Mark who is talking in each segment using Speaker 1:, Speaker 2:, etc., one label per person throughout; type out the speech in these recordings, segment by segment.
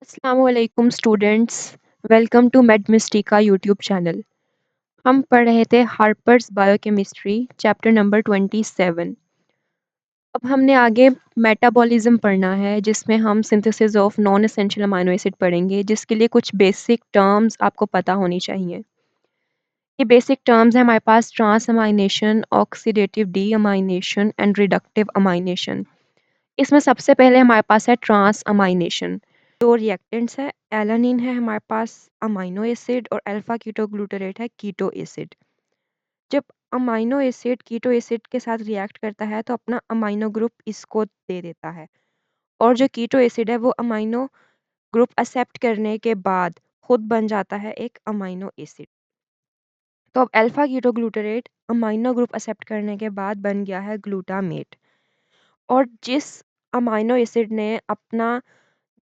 Speaker 1: अस्सलामुअलैकुम students. Welcome to मेडमिस्टिका YouTube channel. हम पढ़ रहे थे हार्पर्स बायोकेमिस्ट्री चैप्टर नंबर 27। अब हमने आगे मेटाबॉलिज्म पढ़ना है, जिसमें हम synthesis of non essential amino acid पढ़ेंगे, जिसके लिए कुछ बेसिक टर्म्स आपको पता होनी चाहिए। ये बेसिक टर्म्स है हमारे पास: transamination, oxidative deamination and reductive amination. इसमें सबसे पहले हमारे पास है ट्रांस अमाइनेशन। दो रिएक्टेंट्स है, एलानिन है हमारे पास अमाइनो एसिड, और अल्फा कीटोग्लूटारेट है कीटो एसिड। जब अमाइनो एसिड कीटो एसिड के साथ रिएक्ट करता है तो अपना अमाइनो ग्रुप इसको दे देता है, और जो कीटो एसिड है वो अमाइनो ग्रुप एक्सेप्ट करने के बाद खुद बन जाता है एक अमाइनो एसिड। तो अब alpha ketoglutarate amino group accept करने के बाद बन गया है ग्लूटामेट, और जिस अमाइनो एसिड ने अपना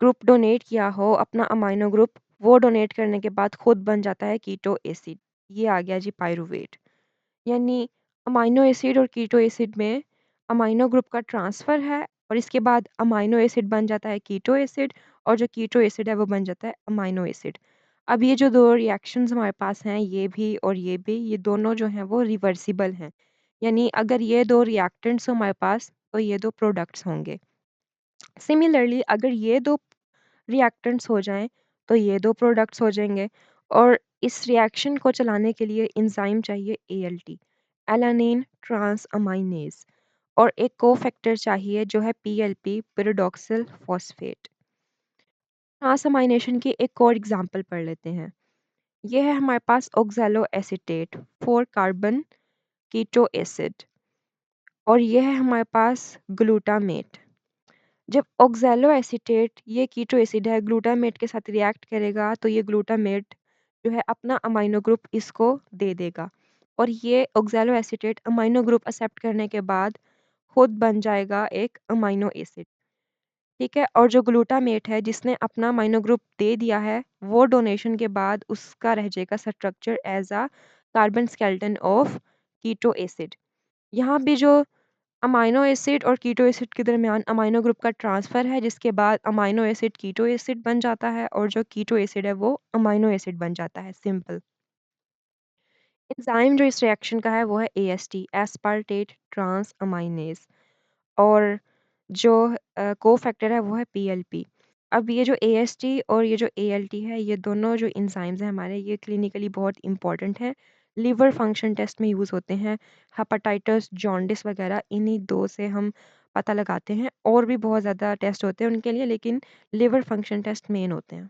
Speaker 1: ग्रुप डोनेट किया हो, अपना अमाइनो ग्रुप, वो डोनेट करने के बाद खुद बन जाता है कीटो एसिड। ये आ गया जी पायरुवेट। यानी अमाइनो एसिड और कीटो एसिड में अमाइनो ग्रुप का ट्रांसफ़र है, और इसके बाद अमाइनो एसिड बन जाता है कीटो एसिड, और जो कीटो एसिड है वो बन जाता है अमाइनो एसिड। अब ये जो दो रिएक्शंस हमारे पास हैं, ये भी और ये भी, ये दोनों जो हैं वो रिवर्सिबल हैं। यानी अगर ये दो रिएक्टेंट्स हो हमारे पास तो ये दो प्रोडक्ट्स होंगे। सिमिलरली अगर ये दो रिएक्टेंट्स हो जाएं तो ये दो प्रोडक्ट्स हो जाएंगे, और इस रिएक्शन को चलाने के लिए एंजाइम चाहिए ALT, एलानिन ट्रांस अमाइनेज, और एक कोफैक्टर चाहिए जो है PLP, pyridoxal phosphate. Transamination की एक और एग्जांपल पढ़ लेते हैं। ये है हमारे पास oxaloacetate 4 carbon keto acid, और ये है हमारे पास ग्लूटामेट। जब ऑक्सैलो एसीटेट, ये कीटो एसिड है, ग्लूटामेट के साथ रिएक्ट करेगा तो ये ग्लूटामेट जो है अपना अमाइनो ग्रुप इसको दे देगा, और ये oxaloacetate amino group accept करने के बाद खुद बन जाएगा एक अमाइनो एसिड। ठीक है, और जो ग्लूटामेट है जिसने अपना अमाइनो ग्रुप दे दिया है, वो डोनेशन के बाद उसका रह जाएगा structure as a carbon skeleton of keto acid. यहाँ भी जो अमाइनो एसिड और कीटो एसिड के दरमियान अमाइनो ग्रुप का ट्रांसफ़र है, जिसके बाद अमाइनो एसिड कीटो एसिड बन जाता है, और जो कीटो एसिड है वो अमाइनो एसिड बन जाता है। सिंपल। एंजाइम जो इस रिएक्शन का है वो है AST, एस्पार्टेट ट्रांस अमाइनेज, और जो कोफैक्टर है वो है PLP। अब ये जो AST और ये जो ALT है, ये दोनों जो एंजाइम्स हैं हमारे, ये क्लिनिकली बहुत इंपॉर्टेंट हैं। लिवर फंक्शन टेस्ट में यूज़ होते हैं। हेपेटाइटिस, जॉन्डिस वगैरह, इन्हीं दो से हम पता लगाते हैं। और भी बहुत ज़्यादा टेस्ट होते हैं उनके लिए, लेकिन लिवर फंक्शन टेस्ट मेन होते हैं।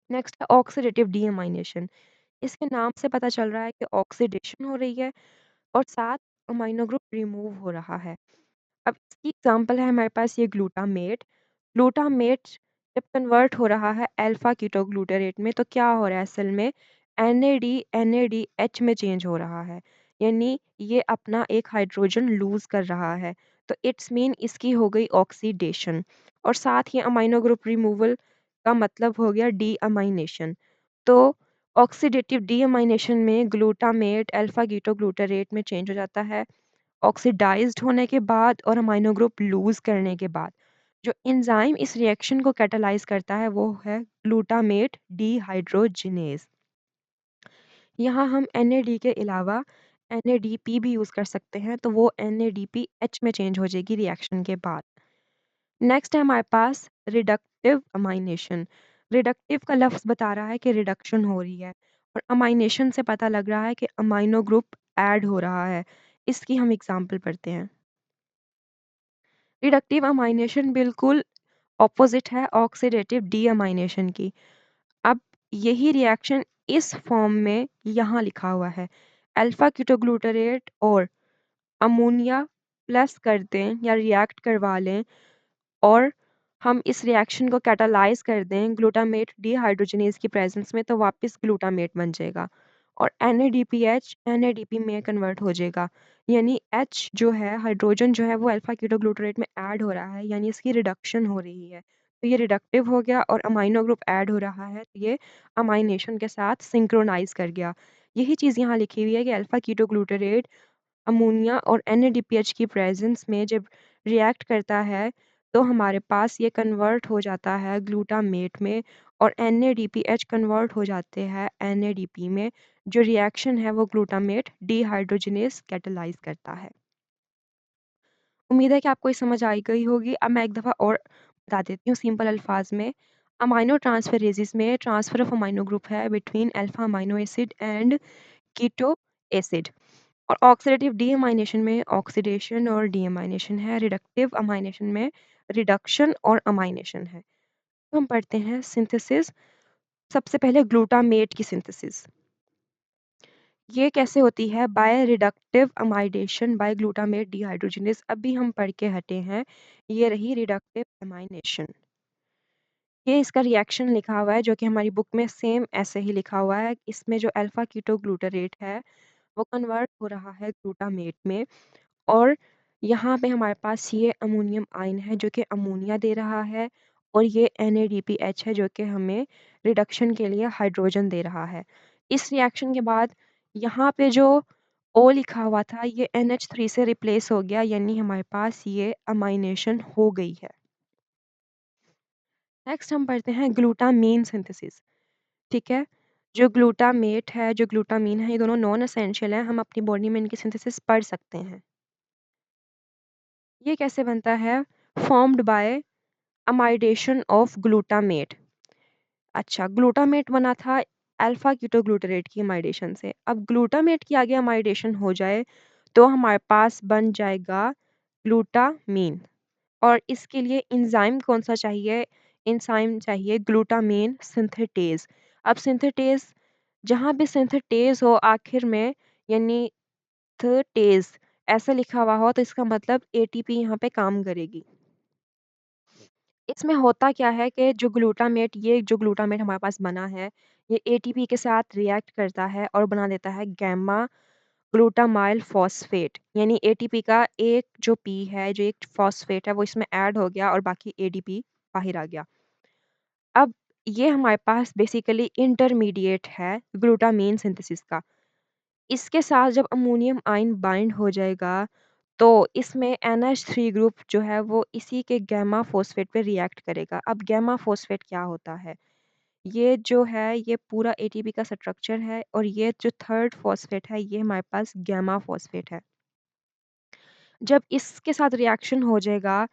Speaker 1: नेक्स्ट है ऑक्सीडेटिव डीअमाइनेशन। इसके नाम से पता चल रहा है कि ऑक्सीडेशन हो रही है और साथ अमाइनो ग्रुप रिमूव हो रहा है। अब इसकी एग्जांपल है हमारे पास ये ग्लूटामेट। ग्लूटामेट जब कन्वर्ट हो रहा है अल्फा कीटोग्लूटारेट में, तो क्या हो रहा है असल में, NADH में चेंज हो रहा है। यानी ये अपना एक हाइड्रोजन लूज कर रहा है, तो इट्स मीन इसकी हो गई ऑक्सीडेशन, और साथ ही अमाइनो ग्रुप रिमूवल का मतलब हो गया डी अमाइनेशन। तो ऑक्सीडेटिव डी अमाइनेशन में ग्लूटामेट अल्फा कीटोग्लूटारेट में चेंज हो जाता है ऑक्सीडाइज्ड होने के बाद और अमाइनो ग्रुप लूज करने के बाद। जो एंजाइम इस रिएक्शन को कैटालाइज करता है वो है ग्लूटामेट डीहाइड्रोजिनेज। यहाँ हम NAD के अलावा NADP भी यूज़ कर सकते हैं, तो वो NADPH में चेंज हो जाएगी रिएक्शन के बाद। नेक्स्ट है हमारे पास रिडक्टिव अमाइनेशन। रिडक्टिव का लफ्ज़ बता रहा है कि रिडक्शन हो रही है, और अमाइनेशन से पता लग रहा है कि अमाइनो ग्रुप ऐड हो रहा है। इसकी हम एग्जांपल पढ़ते हैं। रिडक्टिव अमाइनेशन बिल्कुल ऑपोजिट है ऑक्सीडेटिव डीअमाइनेशन की। अब यही रिएक्शन इस फॉर्म में यहाँ लिखा हुआ है, अल्फा कीटोग्लूटारेट और अमोनिया प्लस कर दें या रिएक्ट करवा लें, और हम इस रिएक्शन को कैटालाइज कर दें ग्लूटामेट डीहाइड्रोजिनेज की प्रेजेंस में, तो वापस ग्लूटामेट बन जाएगा, और NADPH NADP में कन्वर्ट हो जाएगा। यानी H जो है, हाइड्रोजन जो है वो अल्फा कीटोग्लूटारेट में ऐड हो रहा है, यानी इसकी रिडक्शन हो रही है। तो ये रिडक्टिव हो गया, और अमाइनो ग्रुप ऐड हो रहा है, तो ये अमाइनेशन के साथ सिंक्रोनाइज कर गया। यही चीज़ यहाँ लिखी हुई है कि अल्फा कीटोग्लूटारेट अमोनिया और NADPH की प्रेजेंस में जब रिएक्ट करता है, तो हमारे पास ये कन्वर्ट हो जाता है ग्लूटामेट में और NADPH कन्वर्ट हो जाते हैं NADP में। जो रिएक्शन है वो ग्लूटामेट डिहाइड्रोजिनेज कैटालाइज करता है। उम्मीद है कि आपको ये समझ आई गई होगी। अब मैं एक दफ़ा और बता देती हूँ सिंपल अल्फाज में। अमाइनो ट्रांसफेरेजेस में ट्रांसफर ऑफ अमाइनो ग्रुप है between alpha amino acid and keto acid. और ऑक्सीडेटिव डीअमाइनेशन में ऑक्सीडेशन और डीअमाइनेशन है। रिडक्टिव अमाइनेशन में रिडक्शन और अमाइनेशन है। तो हम पढ़ते हैं सिंथेसिस। सबसे पहले ग्लूटामेट की सिंथेसिस। ये कैसे होती है? By reductive amidation by glutamate dehydrogenase. अभी हम पढ़ के हटे हैं। ये रही रिडक्टिव अमाइनेशन। ये इसका रिएक्शन लिखा हुआ है जो कि हमारी बुक में सेम ऐसे ही लिखा हुआ है। इसमें जो अल्फा कीटो ग्लूटारेट है वो कन्वर्ट हो रहा है ग्लूटामेट में और यहाँ पे हमारे पास ये अमोनियम आयन है जो कि अमोनिया दे रहा है और ये NADPH है जो कि हमें रिडक्शन के लिए हाइड्रोजन दे रहा है। इस रिएक्शन के बाद यहाँ पे जो O लिखा हुआ था ये NH3 से रिप्लेस हो गया, यानी हमारे पास ये अमाइनेशन हो गई है। नेक्स्ट हम पढ़ते हैं ग्लूटामीन सिंथेसिस। ठीक है, जो ग्लूटामेट है जो ग्लूटामीन है ये दोनों नॉन एसेंशियल हैं। हम अपनी बॉडी में इनकी सिंथेसिस पढ़ सकते हैं। ये कैसे बनता है? Formed by amidation of glutamate. अच्छा, ग्लूटामेट बना था अल्फा कीटोग्लूटारेट की अमाइडेशन से। अब ग्लूटामेट की आगे अमाइडेशन हो जाए तो हमारे पास बन जाएगा ग्लूटामीन। और इसके लिए एंजाइम कौन सा चाहिए? एंजाइम चाहिए ग्लूटामीन सिंथेटेज। अब सिंथेटेज, जहाँ भी सिंथेटेज हो आखिर में, यानी थ टेज ऐसा लिखा हुआ हो तो इसका मतलब ATP यहाँ पे काम करेगी। इसमें होता क्या है कि जो ग्लूटामेट हमारे पास बना है ये ATP के साथ रिएक्ट करता है और बना देता है गैमा ग्लूटामाइल फॉस्फेट। यानी ATP का एक जो P है, जो एक फॉस्फेट है वो इसमें ऐड हो गया और बाकी ADP बाहर आ गया। अब ये हमारे पास बेसिकली इंटरमीडिएट है ग्लूटामीन सिंथेसिस का। इसके साथ जब अमोनियम आयन बाइंड हो जाएगा तो इसमें NH3 ग्रुप जो है वो इसी के गैमा फॉस्फेट पे रिएक्ट करेगा। अब गैमा फॉस्फेट क्या होता है? ये जो है ये पूरा ATP का स्ट्रक्चर है और ये जो थर्ड फॉस्फेट है ये हमारे पास गैमा फॉस्फेट है। जब इसके साथ रिएक्शन हो जाएगा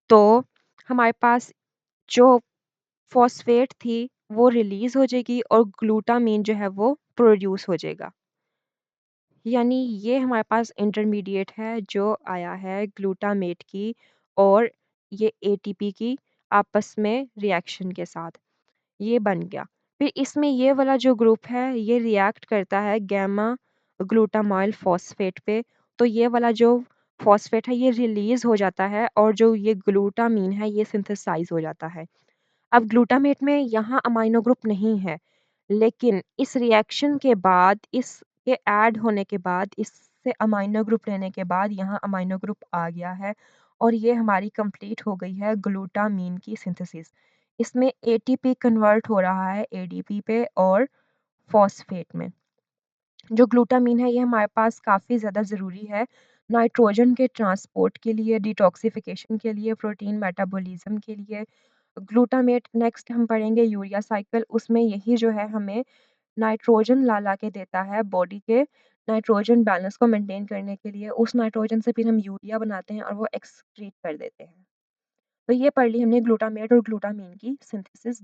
Speaker 1: तो हमारे पास जो फॉस्फेट थी वो रिलीज हो जाएगी और ग्लूटामीन जो है वो प्रोड्यूस हो जाएगा। यानी ये हमारे पास इंटरमीडिएट है जो आया है ग्लूटामेट की और ये ATP की आपस में रिएक्शन के साथ ये बन गया। फिर इसमें ये वाला जो ग्रुप है ये रिएक्ट करता है गैमा ग्लूटामाइल फॉस्फेट पे। तो ये वाला जो फॉस्फेट है ये रिलीज हो जाता है और जो ये ग्लूटामीन है ये सिंथेसाइज हो जाता है। अब ग्लूटामेट में यहाँ अमाइनो ग्रुप नहीं है, लेकिन इस रिएक्शन के बाद, इसके ऐड होने के बाद, इससे अमाइनो ग्रुप लेने के बाद यहाँ अमाइनो ग्रुप आ गया है और ये हमारी कंप्लीट हो गई है ग्लूटामीन की सिंथेसिस। इसमें ATP कन्वर्ट हो रहा है ADP पे और फॉस्फेट में। जो ग्लूटामीन है ये हमारे पास काफ़ी ज़्यादा ज़रूरी है नाइट्रोजन के ट्रांसपोर्ट के लिए, डिटॉक्सिफिकेशन के लिए, प्रोटीन मेटाबॉलिज्म के लिए। ग्लूटामेट नेक्स्ट हम पढ़ेंगे यूरिया साइकिल, उसमें यही जो है हमें नाइट्रोजन ला के देता है बॉडी के नाइट्रोजन बैलेंस को मेंटेन करने के लिए। उस नाइट्रोजन से फिर हम यूरिया बनाते हैं और वो एक्सक्रीट कर देते हैं। तो ये पढ़ ली हमने ग्लूटामेट और ग्लूटामीन की सिंथेसिस।